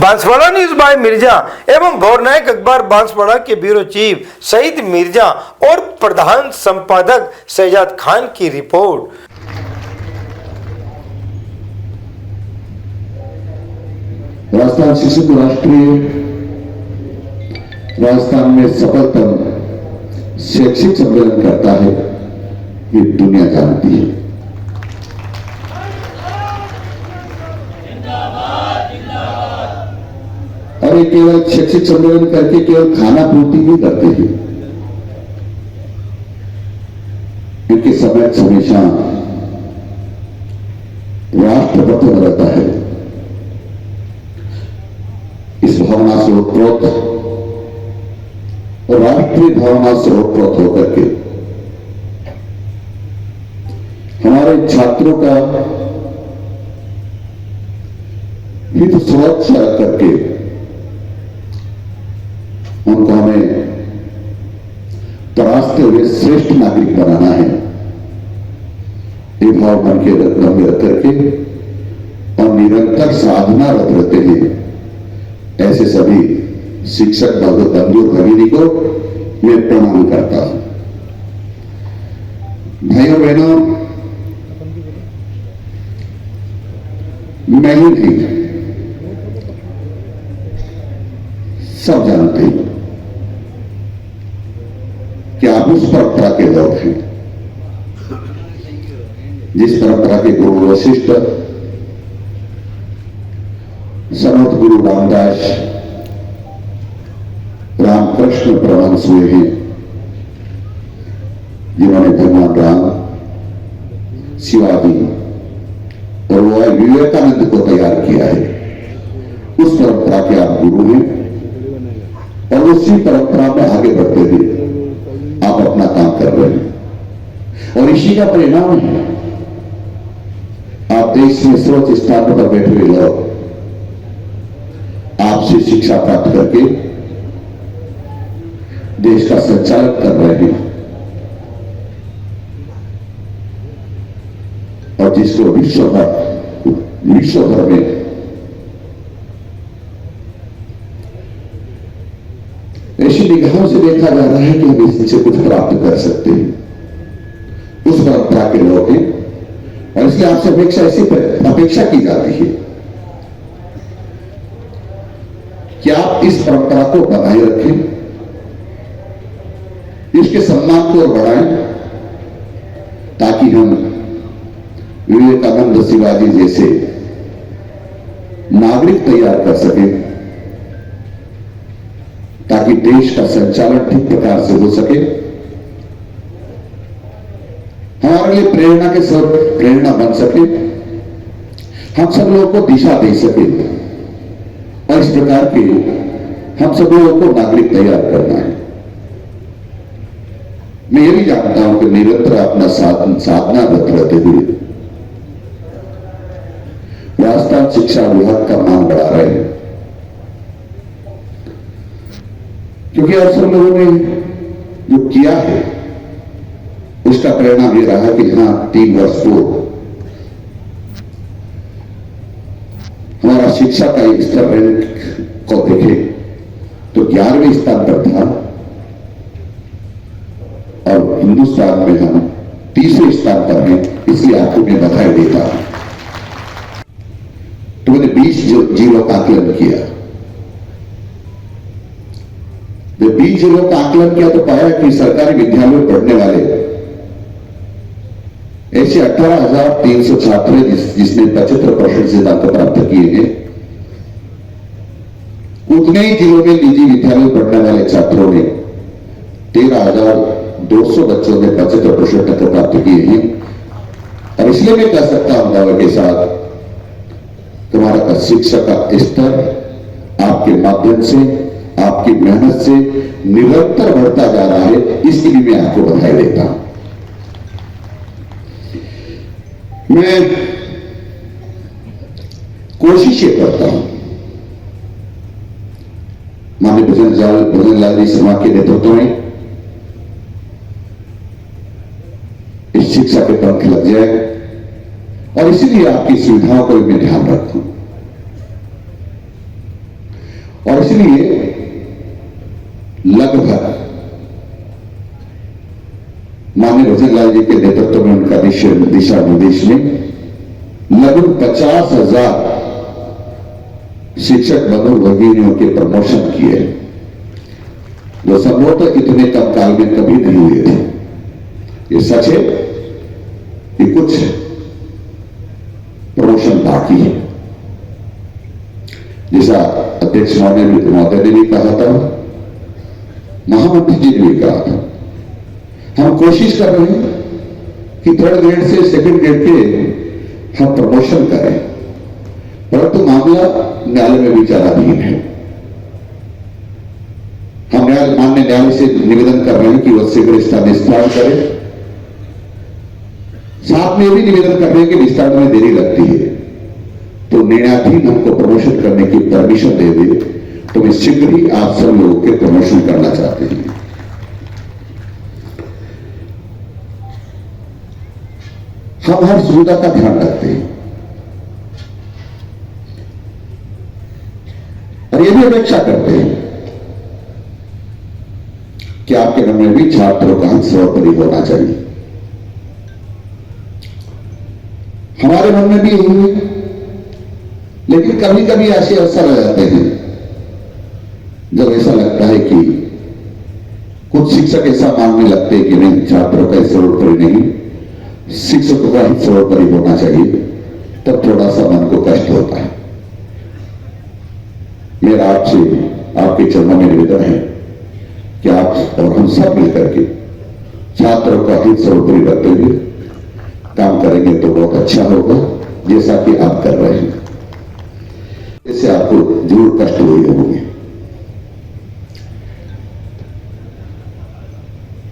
Banswara news bye Mirza एवं गौरनायक अखबार बांसवाड़ा के ब्यूरो चीफ सईद मिर्जा और प्रधान संपादक शहजाद खान की रिपोर्ट। राजस्थान शिक्षक राष्ट्रीय राजस्थान में सफलतम शैक्षिक सम्मेलन करता है, ये दुनिया जानती है। और ये केवल शैक्षिक सम्मेलन करके केवल खाना पूर्ति नहीं करते हैं, इनके समय हमेशा राष्ट्रपति रहता है। इस भावना से ओतप्रोत और राष्ट्रीय भावना से ओतप्रोत होकर के हमारे छात्रों का हित सुरक्षा करके उनको हमें तराशते हुए श्रेष्ठ नागरिक बनाना है। ये भाव मन के रत्न रख करके और निरंतर साधनारत रहते हैं ऐसे सभी शिक्षक बंधु भगिनी को मैं प्रणाम करता हूं। भाइयों बहनों, मैं ही नहीं, सब जानते हैं कि आप उस परंपरा के लोग हैं जिस परंपरा के गुरु वशिष्ठ, संत गुरु रामदास, रामकृष्ण परमहंस हुए हैं, जिन्होंने भगवान राम, शिवाजी और विवेकानंद को तैयार किया है। उस परंपरा के आप गुरु हैं और उसी परंपरा में आगे बढ़ते हुए आप अपना काम कर रहे हैं और इसी का परिणाम है आप देश में सर्वोच्च स्थान पर बैठे हुए लोग आपसे शिक्षा प्राप्त करके देश का संचालन कर रहे हैं और जिसको विश्व भर में ऐसी निगाहों से देखा जा रहा है कि हम इससे कुछ प्राप्त कर सकते हैं। उस परंपरा के लोग हैं और इसलिए आपसे अपेक्षा की जाती है कि आप इस परंपरा को बनाए रखें, इसके सम्मान को बढ़ाएं, ताकि हम विवेकानंद, शिवाजी जैसे नागरिक तैयार कर सकें, ताकि देश का संचालन ठीक प्रकार से हो सके। हमारे लिए प्रेरणा के स्रोत प्रेरणा बन सके, हम सब लोगों को दिशा दे सके और इस प्रकार के हम सब लोगों को नागरिक तैयार करना है। मैं ये भी जानता हूं कि निरंतर अपना साधना रहते हुए राजस्थान शिक्षा विभाग का मान बढ़ा रहे हैं, क्योंकि आप सब लोगों ने जो किया है उसका परिणाम ये रहा कि यहां 3 वर्ष पूर्व हमारा शिक्षा का स्तर को देखे तो 11वें स्थान पर था और हिंदुस्तान में हम 30वें स्थान पर हैं। इसलिए आपको मैं बधाई देता हूं। तो मैंने 20 जिलों का आकलन किया। 20 जिलों का आकलन किया तो पाया कि सरकारी विद्यालयों में पढ़ने वाले ऐसे 18,300 छात्र हैं जिसने 75% से अंक प्राप्त किए हैं। उतने ही जिलों में निजी विद्यालय में पढ़ने वाले छात्रों ने 13,200 बच्चों ने 75% अंक प्राप्त किए हैं। और इसलिए मैं कह सकता हूं दावे के साथ तुम्हारा शिक्षा का स्तर आपके माध्यम से, आपकी मेहनत से निरंतर बढ़ता जा रहा है। इसकी भी मैं आपको बधाई देता हूं। मैं कोशिश ये करता हूं, माननीय भजन लाल जी शर्मा के नेतृत्व में इस शिक्षा के पंख लग जाए और इसीलिए आपकी सुविधाओं को मैं ध्यान रखूं। और इसलिए लगभग माननीय भजनलाल जी के नेतृत्व में उनका दिशा निर्देश में लगभग 50,000 शिक्षक बंधु के प्रमोशन किए, जो संभवतः इतने कम काल में कभी नहीं हुए थे। ये सच है कि कुछ प्रमोशन बाकी है। जैसा अध्यक्ष महोदय ने भी कहा था, महामंत्री जी ने भी कहा था, हम कोशिश कर रहे हैं कि 3rd ग्रेड से 2nd ग्रेड के हम प्रमोशन करें, परंतु मामला न्यायालय में विचाराधीन है। हम माननीय न्यायालय से निवेदन कर रहे हैं कि वह शीघ्र इसका निस्तारण करे। साथ में भी निवेदन कर रहे हैं कि निस्तारण में देरी लगती है तो निर्णयाधीन हमको प्रमोशन करने की परमिशन दे दे, तो मैं शीघ्र ही आप सब लोगों के प्रमोशन करना चाहते हैं। हम हर सुविधा का ध्यान रखते हैं और यह भी अपेक्षा करते हैं कि आपके मन में भी छात्रों का अंश सर्वोपरि होना चाहिए। हमारे मन में भी यही है, लेकिन कभी कभी ऐसे अवसर आ जाते हैं जब ऐसा लगता है कि कुछ शिक्षक ऐसा मानने लगते हैं कि नहीं, छात्रों का सर्वोपरि नहीं, शिक्षकों का ही सर्वोपरि होना चाहिए, तब थोड़ा सा मन को कष्ट होता है। मेरा आपसे आपके चरणों में निवेदन है कि आप और हम सब मिलकर के छात्रों का हित सर्वोपरि रखते हुए काम करेंगे तो बहुत अच्छा होगा, जैसा कि आप कर रहे हैं। इससे आपको जरूर कष्ट हुए होंगे।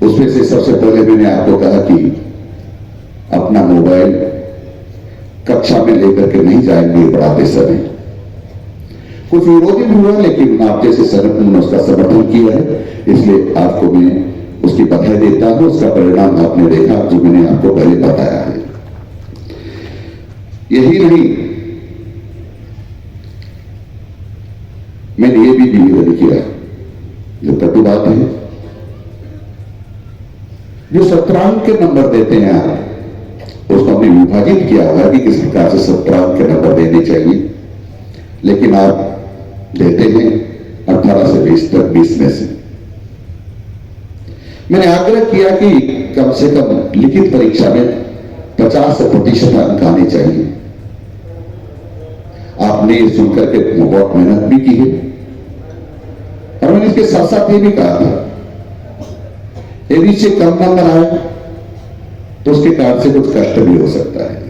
उसमें से सबसे पहले मैंने आपको कहा कि अपना मोबाइल कक्षा में लेकर के नहीं जाएंगे पढ़ाते समय। कुछ विरोधी भी हुआ, लेकिन आप जैसे संगठन ने उसका समर्थन किया है, इसलिए आपको मैं उसकी बधाई देता हूं। उसका परिणाम आपने देखा जो मैंने आपको पहले बताया है। यही नहीं, मैंने ये भी निवेदन किया, जो कटु बात है, जो 17 अंक के नंबर देते हैं आप, उसको हमने विभाजित किया हुआ कि किस प्रकार से 17 अंक के नंबर देने चाहिए, लेकिन आप देते हैं 18 से 20 तक 20 में से। मैंने आग्रह किया कि कम से कम लिखित परीक्षा में 50% अंक आने चाहिए। आपने ये सुनकर के बहुत मेहनत भी की है और मैंने इसके साथ साथ ये भी कहा था, यदि इससे कम नंबर आए तो उसके कारण से कुछ कष्ट भी हो सकता है।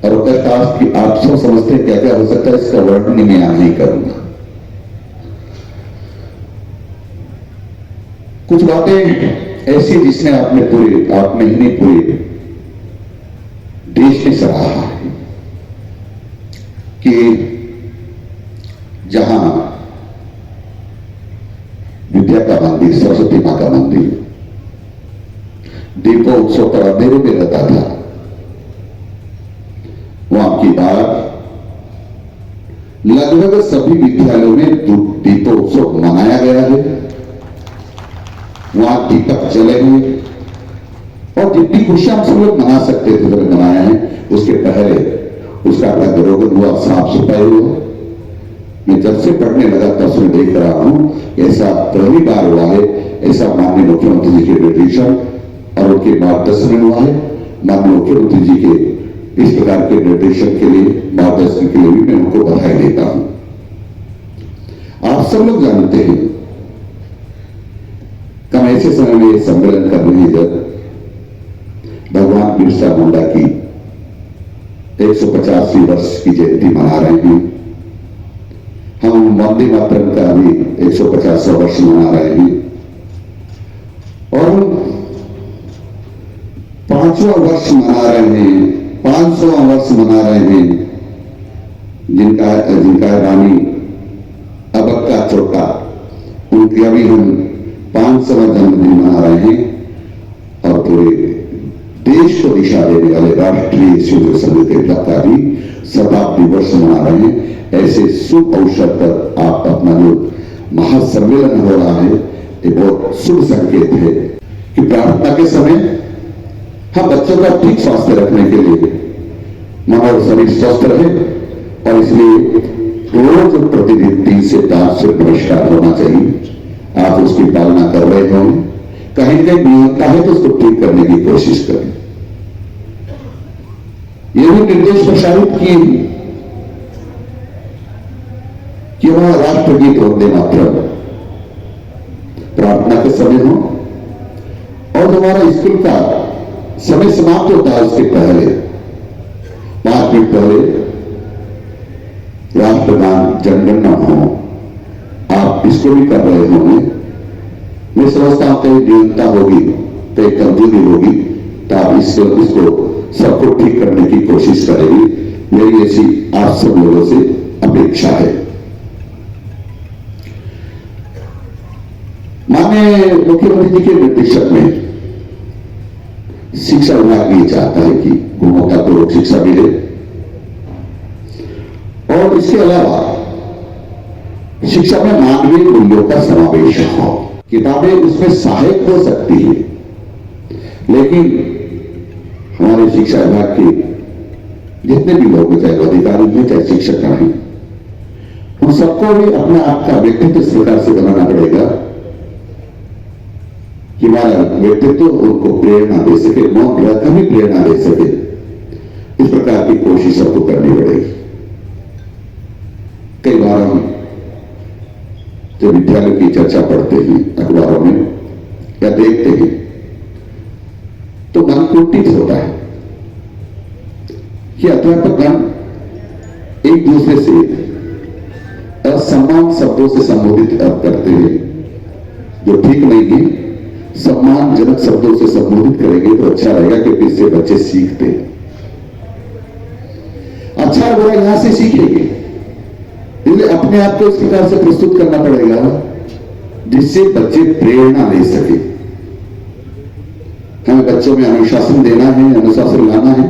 और वो कष्ट आप सब समझते हैं क्या क्या हो सकता है, इसका वर्णन मैं यहां नहीं करूंगा। कुछ बातें ऐसी जिसने आपने ही नहीं पूरे देश ने सराहा है कि जहां विद्या का मंदिर, सरस्वती मां का मंदिर दीपोत्सव पर अंधेरे में रहता था, वहां की बात लगभग सभी विद्यालयों में दीपोत्सव मनाया गया है। वहां दीपक जले हुए और जितनी खुशियां हम सब लोग मना सकते थे जो मनाया है, उसके पहले उसका रंग हुआ, साफ सफाई हुआ। मैं जब से पढ़ने लगा तब से देख रहा हूं, ऐसा पहली बार हुआ है, ऐसा माननीय मुख्यमंत्री जी के निर्देशन और उनके मार्गदर्शन में हुआ है। माननीय मुख्यमंत्री जी के इस प्रकार के निर्देशन के लिए, मार्गदर्शन के लिए भी मैं उनको बधाई देता हूं। आप सब लोग जानते हैं हम ऐसे समय में सम्मेलन कर रहे हैं जब भगवान बिरसा मुंडा की 150वीं वर्ष की जयंती मना रहे हैं। हम वंदे मातरम का भी 150वां वर्ष मना रहे हैं और 5वां वर्ष मना रहे हैं, 500वां वर्ष मना रहे हैं, जिनका रानी अबक्का चोटा, उनकी अभी हम 500वां जन्मदिन मना रहे हैं और पूरे देश को दिशा देने वाले राष्ट्रीय शिव संघ के का भी शताब्दी वर्ष मना रहे हैं। ऐसे शुभ अवसर पर आप अपना जो महासम्मेलन हो रहा है, ये बहुत शुभ संकेत है कि प्रार्थना के समय हम बच्चों का ठीक स्वास्थ्य रखने के लिए मन और शरीर स्वस्थ रहे, और इसलिए रोज प्रतिदिन 3 से 4 सूर्य नमस्कार होना चाहिए। आप उसकी पालना कर रहे हो, कहीं कहीं न्यूनता है तो उसको ठीक करने की कोशिश करें। ये भी निर्देश प्रसारित किए कि वहां राष्ट्रगीत वंदे मातरम प्रार्थना के समय हो, और हमारा स्कूल का समय समाप्त होता है उसके पहले 5 मिनट पहले राष्ट्रगान जनगणना हो। आप इसको भी कर रहे होंगे। मैं समझता हूं कहीं न्यूनता होगी, कहीं कमजोरी होगी, तो आप इसको सबको ठीक करने की कोशिश करेंगे। मेरी ऐसी आप सब लोगों से अपेक्षा है। माननीय मुख्यमंत्री जी के निर्देशन में शिक्षा विभाग ये चाहता है कि गुणवत्तापूर्वक शिक्षा मिले, और इसके अलावा शिक्षा में मानवीय मूल्यों का समावेश हो। किताबें उसमें सहायक हो सकती है, लेकिन हमारे शिक्षा विभाग के जितने भी लोग, चाहे अधिकारी हैं चाहे शिक्षक हैं, उन सबको भी अपने आप का व्यक्तित्व इस प्रकार से बनाना पड़ेगा कि हमारा व्यक्तित्व उनको प्रेरणा दे सके, मौन रहकर भी प्रेरणा दे सके। इस प्रकार की कोशिश सबको करनी पड़ेगी। कई बार हम जो विद्यालय की चर्चा पढ़ते हैं अखबारों में या देखते हैं तो मन कुंठित होता है कि अध्यापकगण एक दूसरे से असम्मान शब्दों से संबोधित करते हैं, जो ठीक नहीं है। सम्मानजनक शब्दों से संबोधित करेंगे तो अच्छा रहेगा, क्योंकि इससे बच्चे सीखते हैं। अच्छा और बुरा यहां से सीखेंगे, इसलिए अपने आप को इस प्रकार से प्रस्तुत करना पड़ेगा जिससे बच्चे प्रेरणा ले सके। हमें बच्चों में अनुशासन देना है, अनुशासन लाना है,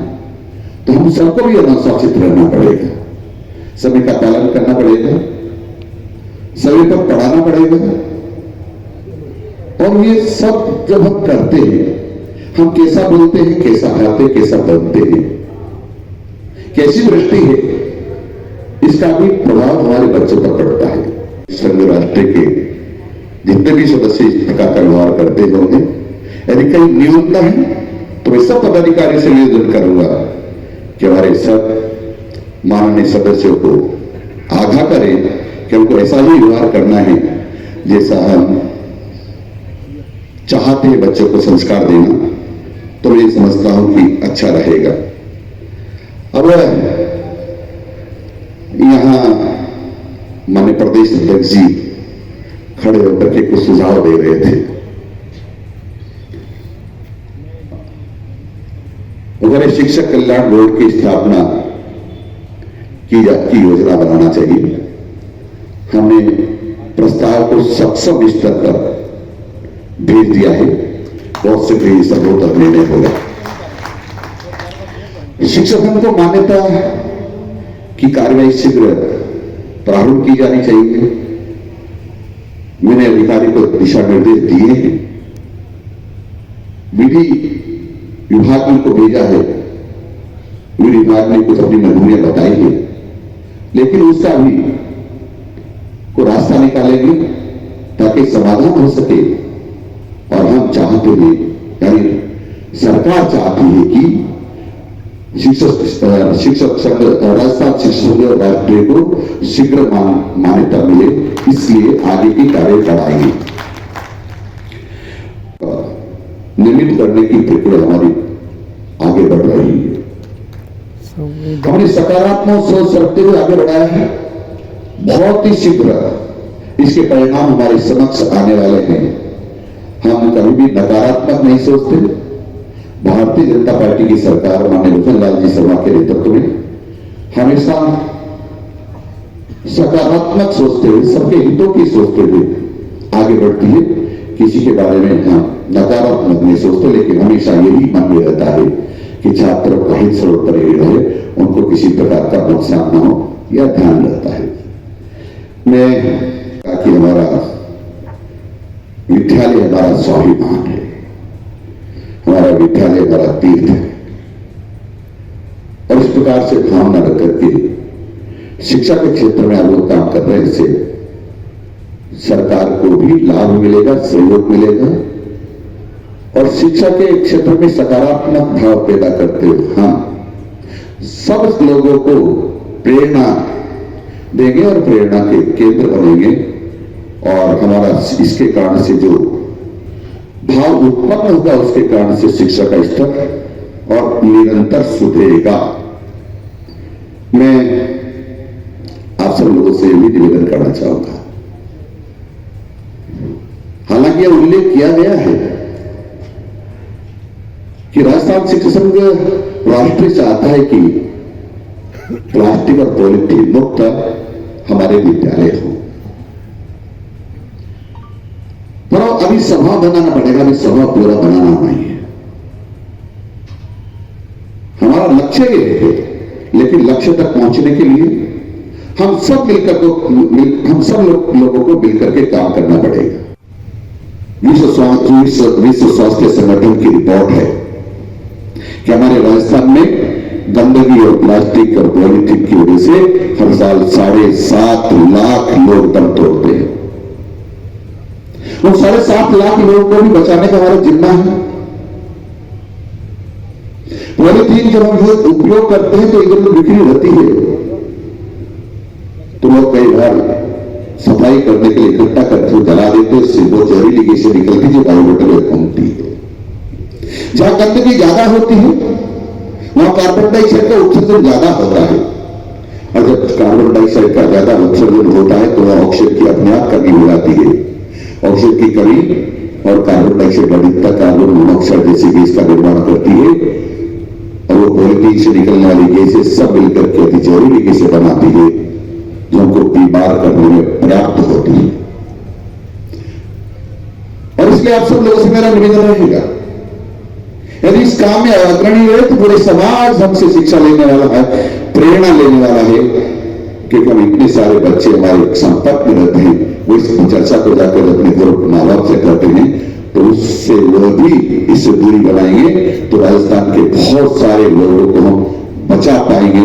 तो हम सबको भी अनुशासित रहना पड़ेगा, समय का पालन करना पड़ेगा, समय पर पढ़ाना पड़ेगा। और ये सब जब हम करते हैं, हम कैसा बोलते हैं, कैसा खाते, कैसा बनते हैं, कैसी दृष्टि है, इसका भी प्रभाव हमारे बच्चों पर पड़ता है। संघ राष्ट्र के जितने भी सदस्य इस प्रकार का व्यवहार करते होंगे, यदि कहीं न्यूनता है तो मैं सब पदाधिकारी से निवेदन करूंगा कि हमारे सब माननीय सदस्यों को आगाह करें कि हमको ऐसा ही व्यवहार करना है जैसा हम चाहते हैं बच्चों को संस्कार देना, तो मैं समझता हूं कि अच्छा रहेगा। अब यहां माननीय प्रदेश अध्यक्ष जी खड़े होकर के कुछ सुझाव दे रहे थे। अगर शिक्षक कल्याण बोर्ड की स्थापना की योजना बनाना चाहिए। हमने प्रस्ताव को सक्षम स्तर पर भेज दिया है, बहुत शीघ्र ये सर्वोत्तम निर्णय होगा। शिक्षकों को मान्यता की कार्यवाही शीघ्र प्रारंभ की जानी चाहिए। मैंने अधिकारी को दिशा निर्देश दिए हैं, विधि विभाग ने उनको भेजा है, विधि विभाग ने कुछ अपनी मजबूरियां बताई है, लेकिन उसका भी को रास्ता निकालेंगे ताकि समाधान हो सके। और हम चाहते हैं, यानी सरकार चाहती है कि शिक्षक संघ राजस्थान शिक्षक संघ राष्ट्रीय को शीघ्र मान्यता मिले, इसलिए आगे की कार्य बढ़ाएंगे। नियमित करने की प्रक्रिया हमारी आगे बढ़ रही है। हमने सकारात्मक सोच रखते हुए आगे बढ़ाया है। बहुत ही शीघ्र इसके परिणाम हमारे समक्ष आने वाले हैं। हम कभी भी नकारात्मक नहीं सोचते। भारतीय जनता पार्टी की सरकार माननीय भूपेंद्र लाल जी शर्मा के नेतृत्व में हमेशा सकारात्मक सोचते हुए, सबके हितों की सोचते हुए आगे बढ़ती है। किसी के बारे में हम नकारात्मक नहीं सोचते, लेकिन हमेशा यही मन में रहता है कि छात्रों का हित सर्वोपरि रहे, उनको किसी प्रकार का नुकसान न हो। यह ध्यान रहता है। मैं कि हमारा विद्यालय हमारा स्वाभिमान है, हमारा विद्यालय हमारा तीर्थ है, और इस प्रकार से भावना रख करके शिक्षा के क्षेत्र में आप लोग काम कर रहे हैं, इससे सरकार को भी लाभ मिलेगा, सहयोग मिलेगा, और शिक्षा के क्षेत्र में सकारात्मक भाव पैदा करते हुए हम सब लोगों को प्रेरणा देंगे और प्रेरणा के केंद्र बनेंगे, और हमारा इसके कारण से जो भाव उत्पन्न होगा उसके कारण से शिक्षा का स्तर और निरंतर सुधरेगा। मैं आप सब लोगों से भी निवेदन करना चाहूंगा, हालांकि यह उल्लेख किया गया है कि राजस्थान शिक्षा संघ राष्ट्रीय चाहता है कि प्लास्टिक और पॉलिथीन मुक्त हमारे विद्यालय हो, पर अभी सभा बनाना पड़ेगा, अभी सभा पूरा बनाना नहीं है। हमारा लक्ष्य ये है, लेकिन लक्ष्य तक पहुंचने के लिए हम सब लोगों को मिलकर के काम करना पड़ेगा। विश्व स्वास्थ्य संगठन की रिपोर्ट है कि हमारे राजस्थान में गंदगी और प्लास्टिक और पॉलिथीन की वजह से हर साल 7.5 लाख लोग दम तोड़ते हैं। उन 7.5 लाख लोगों को भी बचाने का हमारा जिम्मा है। पॉलिथीन जब हम उपयोग करते हैं तो इधर उधर बिखरी रहती है, तो लोग कई बार सफाई करने के लिए इकट्ठा करके जला देते हैं, उससे वो जहरीली गैसें निकलती है जो वायुमंडल में पहुंचती है। जहां गंदगी ज्यादा होती है वहां कार्बन डाइऑक्साइड का उत्सर्जन ज्यादा होता है, और जब कार्बन डाइऑक्साइड का ज्यादा उत्सर्जन होता है तो वह ऑक्सीजन की अपने आप कमी हो जाती है। ऑक्सीजन की कमी और कार्बन डाइऑक्साइड अधिकता कार्बन मोनोऑक्साइड जैसी गैस का निर्माण करती है, और वो पॉलिथीन से निकलने वाली गैसें सब मिलकर के अति जहरीली गैसें बनाती है जो हमको बीमार करने में पर्याप्त होती है। और इसलिए आप सब लोगों से मेरा निवेदन रहेगा, यदि इस काम में अग्रणी रहे तो पूरे समाज हमसे शिक्षा लेने वाला है, प्रेरणा लेने वाला है, क्योंकि हम इतने सारे बच्चे हमारे संपर्क में रहते हैं, वो इस चर्चा को जाकर अपने माँ बाप से करते हैं, तो उससे वो भी इससे दूरी बनाएंगे तो राजस्थान के बहुत सारे लोगों को हम बचा पाएंगे।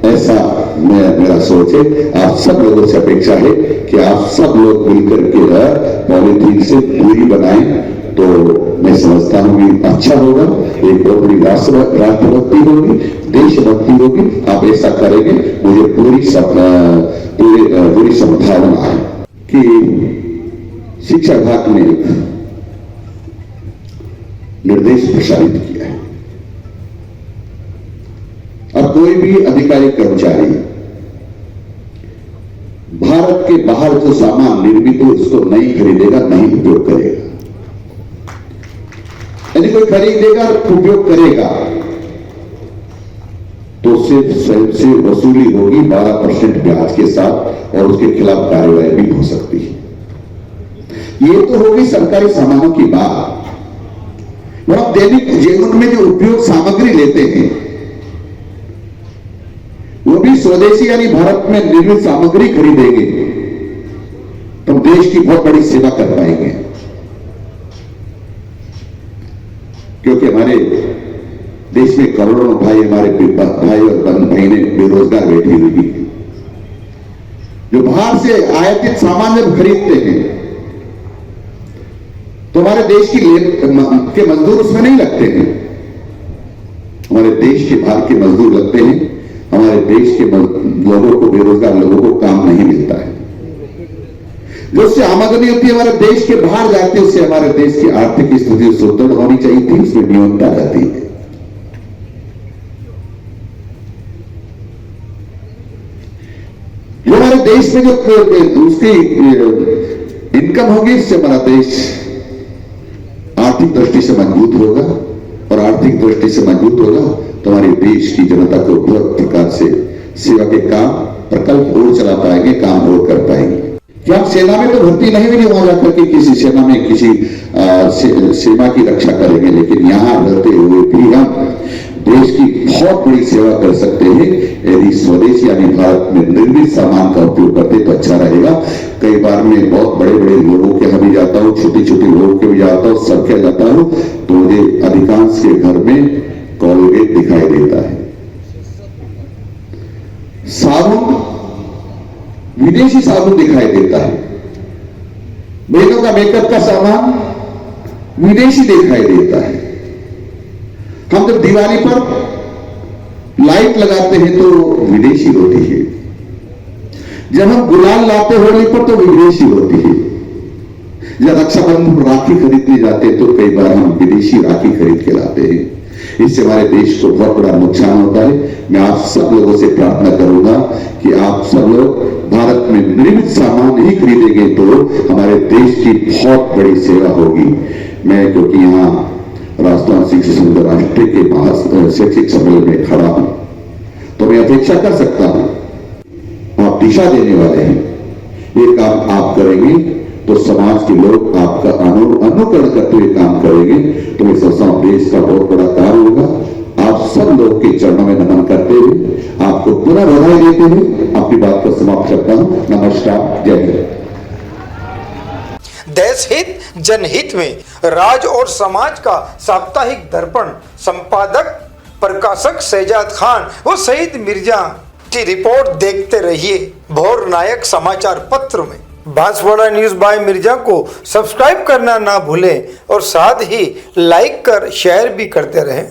ऐसा मेरा सोच है। आप सब लोगों से अपेक्षा है कि आप सब लोग मिलकर के पॉलिथीन से दूरी बनाएं, तो मैं समझता हूं कि अच्छा होगा, एक बहुत बड़ी राष्ट्रभक्ति होगी, देशभक्ति होगी। आप ऐसा करेंगे, मुझे पूरी संभावना है कि शिक्षा विभाग ने निर्देश प्रसारित किया है, अब कोई भी अधिकारी कर्मचारी भारत के बाहर जो सामान निर्मित हो उसको नहीं खरीदेगा, नहीं उपयोग करेगा। यदि कोई खरीदेगा उपयोग करेगा तो सिर्फ स्वयं से वसूली होगी 12% ब्याज के साथ, और उसके खिलाफ कार्रवाई भी हो सकती है। ये तो होगी सरकारी सामानों की बात। वो आप दैनिक जीवन में जो उपयोग सामग्री लेते हैं वो भी स्वदेशी यानी भारत में निर्मित सामग्री खरीदेंगे तो देश की बहुत बड़ी सेवा कर पाएंगे, क्योंकि हमारे देश में करोड़ों भाई हमारे भाई और बहनें बेरोजगार बैठी हुई है, जो बाहर से आयातित सामान जब खरीदते हैं तो हमारे देश के मजदूर उसमें नहीं लगते हैं, हमारे देश के बाहर के मजदूर लगते हैं। हमारे देश के लोगों को, बेरोजगार लोगों को काम नहीं मिलता है। जो उससे आमदनी होती है हमारे देश के बाहर जाती है, उससे हमारे देश की आर्थिक स्थिति सुदृढ़ होनी चाहिए थी, उसमें न्यूनता रहती है। जो हमारे देश में जो उसकी इनकम होगी, इससे हमारा देश आर्थिक दृष्टि से मजबूत होगा, और आर्थिक दृष्टि से मजबूत होगा तो हमारे देश की जनता को बहुत प्रकार से सेवा के काम प्रकल्प और चला पाएंगे, काम और कर पाएंगे। क्या हम सेना में तो भर्ती नहीं मिली वहां जाकर के किसी सेना में किसी सीमा की रक्षा करेंगे, लेकिन यहां रहते हुए भी हम देश की बहुत बड़ी सेवा कर सकते हैं यदि स्वदेश यानी भारत में निर्मित सामान का उपयोग करते तो अच्छा रहेगा। कई बार मैं बहुत बड़े बड़े लोगों के यहाँ भी जाता हूँ, छोटे छोटे लोगों के भी जाता हूँ, सबके जाता हूँ, तो मुझे अधिकांश के घर में कोलगेट दिखाई देता है। साबुन विदेशी साबुन दिखाई देता है। बहनों का मेकअप का सामान विदेशी दिखाई देता है। हम जब दिवाली पर लाइट लगाते हैं तो विदेशी होती है। जब हम गुलाल लाते होली पर तो विदेशी होती है। जब रक्षाबंधन राखी खरीदने जाते हैं तो कई बार हम विदेशी राखी खरीद के लाते हैं। इससे हमारे देश को बहुत बड़ा नुकसान होता है। मैं आप सब लोगों से प्रार्थना करूंगा कि आप सब लोग भारत में निर्मित सामान ही खरीदेंगे तो हमारे देश की बहुत बड़ी सेवा होगी। मैं क्योंकि यहाँ राजस्थान शिक्षक संघ राष्ट्र के शैक्षिक सम्मेलन में खड़ा हूं तो मैं अपेक्षा कर सकता हूं, आप दिशा देने वाले हैं, ये काम आप करेंगे तो समाज के लोग आपका अनुकरण करते हुए काम करेंगे तो मैं सोचता हूं देश का बहुत बड़ा कार्य होगा। आप सब लोग के चरणों में नमन करते हुए आपको पुनः बधाई देते हुए अपनी बात को समाप्त करता हूं। नमस्कार, जय हिंद। देश हित जनहित में राज और समाज का साप्ताहिक दर्पण संपादक प्रकाशक शहजाद खान व शहीद मिर्जा की रिपोर्ट देखते रहिए भोर नायक समाचार पत्र में। बांसवाड़ा न्यूज बाय मिर्जा को सब्सक्राइब करना ना भूलें और साथ ही लाइक कर शेयर भी करते रहें।